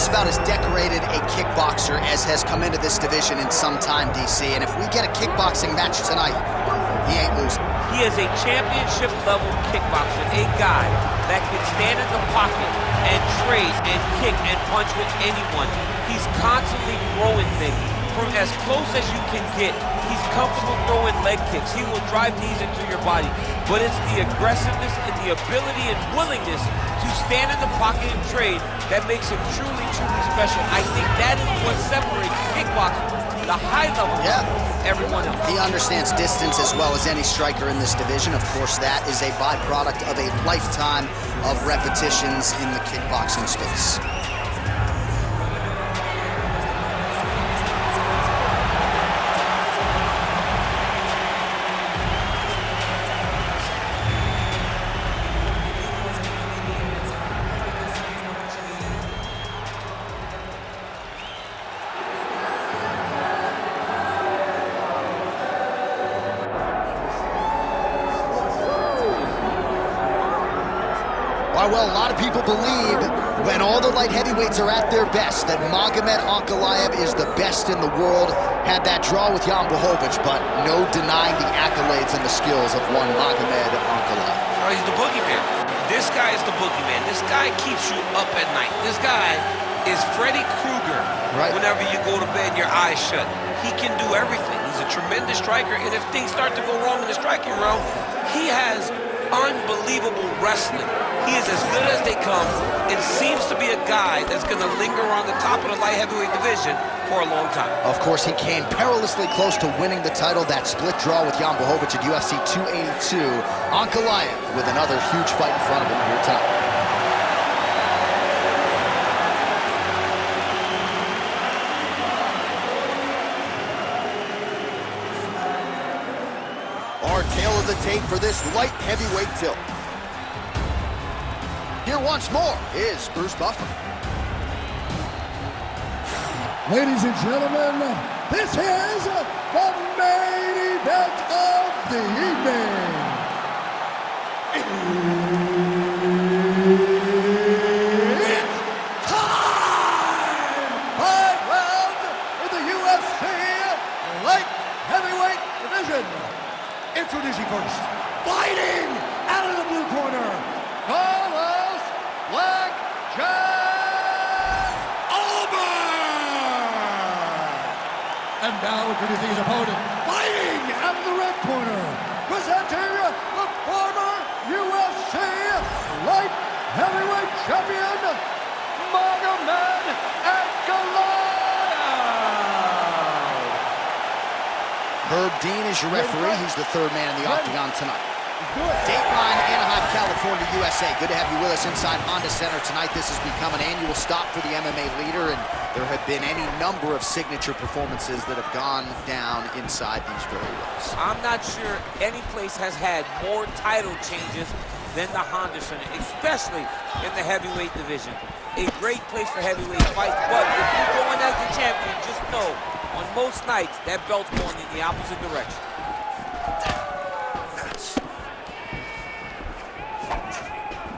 just about as decorated a kickboxer as has come into this division in some time, DC. And if we get a kickboxing match tonight, he ain't losing. He is a championship-level kickboxer, a guy that can stand in the pocket and trade and kick and punch with anyone. He's constantly throwing things from as close as you can get. He's comfortable throwing leg kicks. He will drive knees into your body. But it's the aggressiveness and the ability and willingness to stand in the pocket and trade that makes him truly, truly special. I think that is what separates kickboxing, the high level, from everyone else. He understands distance as well as any striker in this division. Of course, that is a byproduct of a lifetime of repetitions in the kickboxing space. Well, a lot of people believe when all the light heavyweights are at their best that Magomed Ankalaev is the best in the world. Had that draw with Jan Blachowicz, but no denying the accolades and the skills of one Magomed Ankalaev. Oh, he's the boogeyman. This guy is the boogeyman. This guy keeps you up at night. This guy is Freddy Krueger. Right. Whenever you go to bed, your eyes shut. He can do everything. He's a tremendous striker, and if things start to go wrong in the striking realm, he has unbelievable wrestling. He is as good as they come and seems to be a guy that's going to linger on the top of the light heavyweight division for a long time. Of course, he came perilously close to winning the title, that split draw with Jan Blachowicz at UFC 282. Ankalaev with another huge fight in front of him here tonight. Our tail of the tape for this light heavyweight tilt. Here once more is Bruce Buffer. Ladies and gentlemen, this is the main event of the evening. It's time! 5 rounds in the UFC light heavyweight division. Introducing first, fighting out of the blue corner, Carlos Black Jack Ulberg. And now introducing his opponent, fighting out of the red corner, presenting the former UFC light heavyweight champion, Magomed Ankalaev. Herb Dean is your referee. He's the third man in the octagon tonight. Dateline, Anaheim, California, USA. Good to have you with us inside Honda Center tonight. This has become an annual stop for the MMA leader, and there have been any number of signature performances that have gone down inside these very rings. I'm not sure any place has had more title changes than the Honda Center, especially in the heavyweight division. A great place for heavyweight fights, but if you go in as the champion, just know, on most nights, that belt's going in the opposite direction.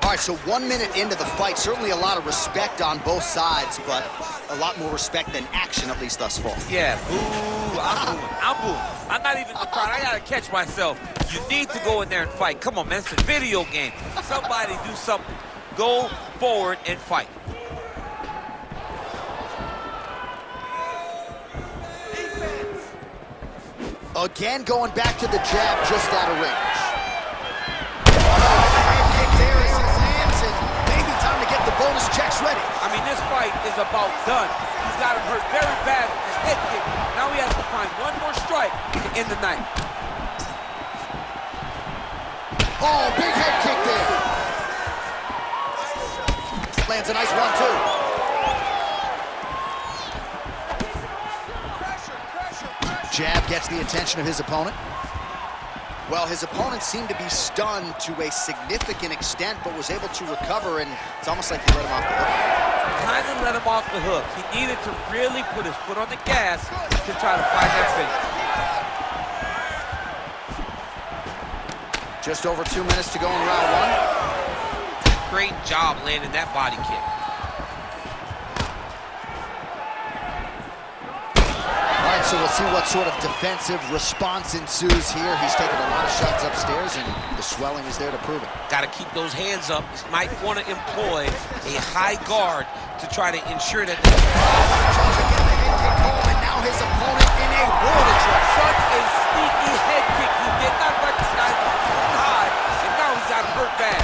All right, so 1 minute into the fight, certainly a lot of respect on both sides, but a lot more respect than action, at least thus far. Yeah, boo, I'm booing. I'm not even the crowd. I gotta catch myself. You need to go in there and fight. Come on, man, it's a video game. Somebody do something. Go forward and fight. Again, going back to the jab, just out of range. Kick there as it lands, and maybe time to get the bonus checks ready. I mean, this fight is about done. He's got him hurt very bad with his head kick. Now he has to find one more strike to end the night. Oh, big head kick there. Lands a nice 1-2. Jab gets the attention of his opponent. Well, his opponent seemed to be stunned to a significant extent, but was able to recover, and it's almost like he let him off the hook. Kind of let him off the hook. He needed to really put his foot on the gas to try to find that finish. Just over 2 minutes to go in round one. Great job landing that body kick. so we'll see what sort of defensive response ensues here. He's taken a lot of shots upstairs, and the swelling is there to prove it. Got to keep those hands up. Might want to employ a high guard to try to ensure that. And now his opponent in a world of trouble. Such a sneaky head kick. He did not recognize it was high, and now he's got him hurt bad.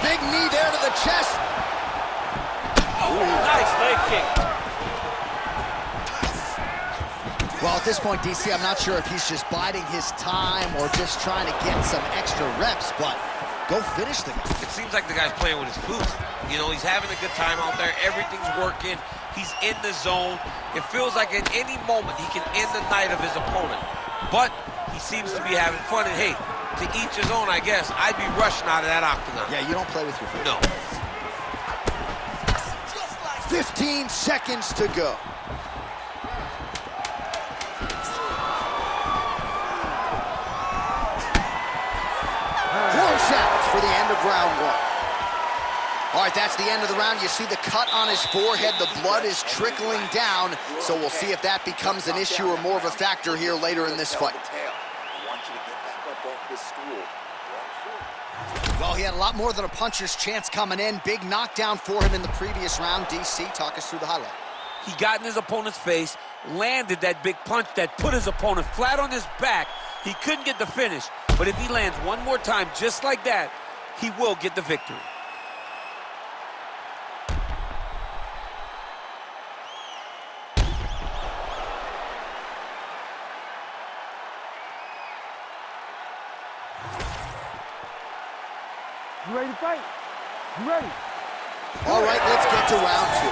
Big knee there to the chest. Oh, nice leg kick. Well, at this point, DC, I'm not sure if he's just biding his time or just trying to get some extra reps, but go finish the guy. It seems like the guy's playing with his food. You know, he's having a good time out there. Everything's working. He's in the zone. It feels like at any moment he can end the night of his opponent. But he seems to be having fun. And hey, to each his own, I guess. I'd be rushing out of that octagon. Yeah, you don't play with your food. No. 15 seconds to go. 4 seconds for the end of round 1. All right, that's the end of the round. You see the cut on his forehead. The blood is trickling down. So we'll see if that becomes an issue or more of a factor here later in this fight. Well, he had a lot more than a puncher's chance coming in. Big knockdown for him in the previous round. DC, talk us through the highlight. He got in his opponent's face, landed that big punch that put his opponent flat on his back. He couldn't get the finish, but if he lands one more time just like that, he will get the victory. You ready to fight? You ready? All right, let's get to round 2.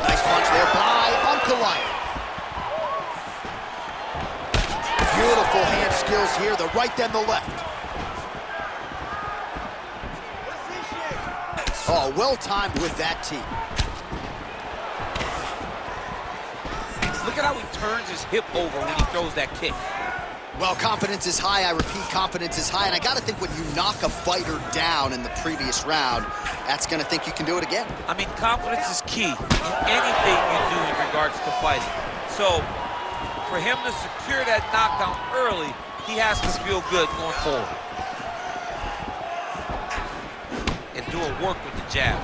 Nice punch there by Anakalaev. Beautiful hand skills here, the right then the left. Oh, well timed with that tee. Look at how he turns his hip over when he throws that kick. Well, confidence is high. I repeat, confidence is high. And I got to think when you knock a fighter down in the previous round, that's going to think you can do it again. I mean, confidence is key in anything you do in regards to fighting. So, for him to secure that knockdown early, he has to feel good going forward. And doing work with the jab.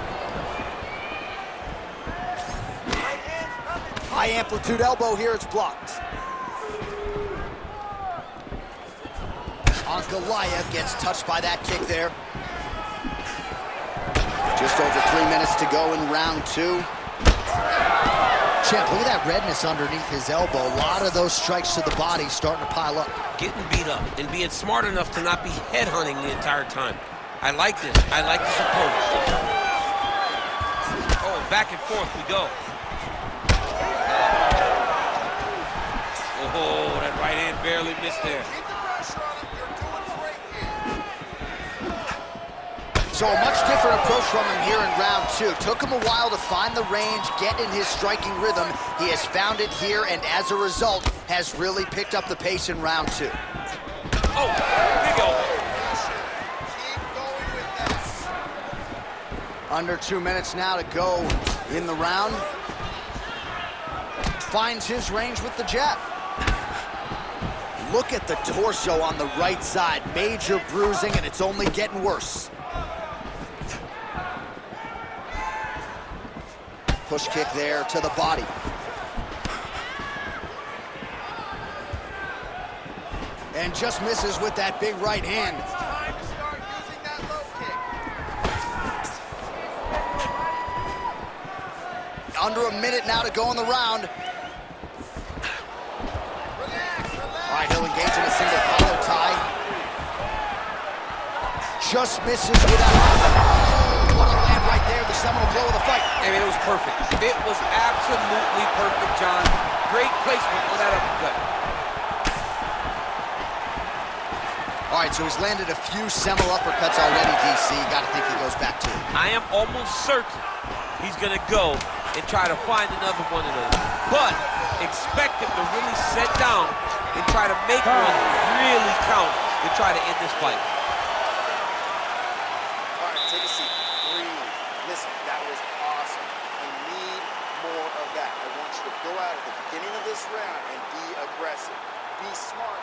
High amplitude elbow here, it's blocked. Anakalaev gets touched by that kick there. Just over 3 minutes to go in round 2. Champ, look at that redness underneath his elbow. A lot of those strikes to the body starting to pile up. Getting beat up and being smart enough to not be headhunting the entire time. I like this. I like this approach. Oh, back and forth we go. Oh, that right hand barely missed there. So a much different approach from him here in round 2. Took him a while to find the range, get in his striking rhythm. He has found it here, and as a result, has really picked up the pace in round 2. Oh, big elbow. Under 2 minutes now to go in the round. Finds his range with the jab. Look at the torso on the right side. Major bruising, and it's only getting worse. Push kick there to the body. And just misses with that big right hand. It's time to start using that low kick. Under a minute now to go in the round. All right, he'll engage in a single collar tie. Just misses with that. What a land right there, the seminal blow of the fight. I mean, it was perfect. It was absolutely perfect, John. Great placement on that uppercut. All right, so he's landed a few seminal uppercuts already, DC. Got to think he goes back to it. I am almost certain he's going to go and try to find another one of those. But expect him to really sit down and try to make one really count to try to end this fight. All right, take a seat. of that. I want you to go out at the beginning of this round and be aggressive. Be smart.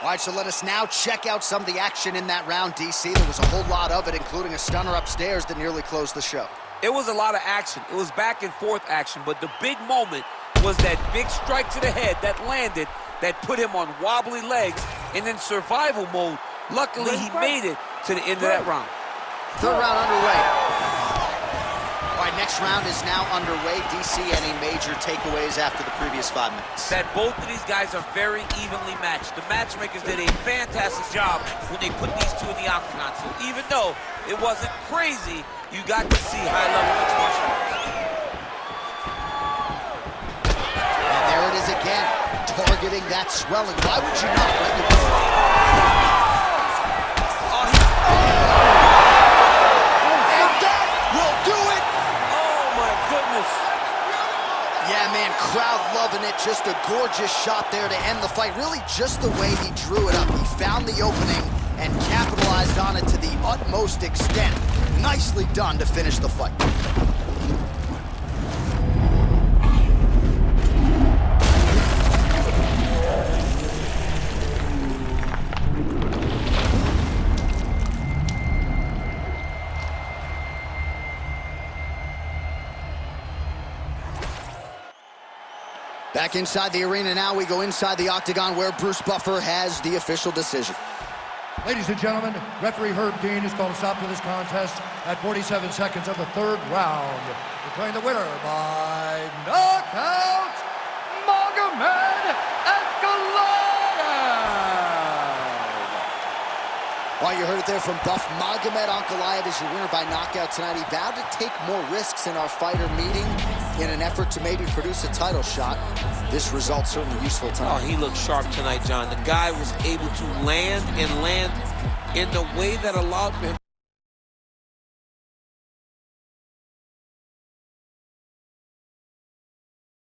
All right, so let us now check out some of the action in that round, DC. There was a whole lot of it, including a stunner upstairs that nearly closed the show. It was a lot of action. It was back and forth action, but the big moment was that big strike to the head that landed, that put him on wobbly legs, and in survival mode, luckily he made it to the end of that round. Third round underway. All right, next round is now underway. DC, any major takeaways after the previous 5 minutes? That both of these guys are very evenly matched. The matchmakers did a fantastic job when they put these two in the octagon. So even though it wasn't crazy, you got to see high-level mixed martial arts. And there it is again, targeting that swelling. Why would you not let the Yeah, man, crowd loving it. Just a gorgeous shot there to end the fight. Really just the way he drew it up. He found the opening and capitalized on it to the utmost extent. Nicely done to finish the fight. Back inside the arena now, we go inside the octagon where Bruce Buffer has the official decision. Ladies and gentlemen, referee Herb Dean has called a stop to this contest at 47 seconds of the third round, declaring the winner by knockout, Magomed Ankalaev. Well, you heard it there from Buff. Magomed Ankalaev is your winner by knockout tonight. He vowed to take more risks in our fighter meeting in an effort to maybe produce a title shot. This result certainly useful tonight. Oh, he looked sharp tonight, John. The guy was able to land and land in the way that allowed him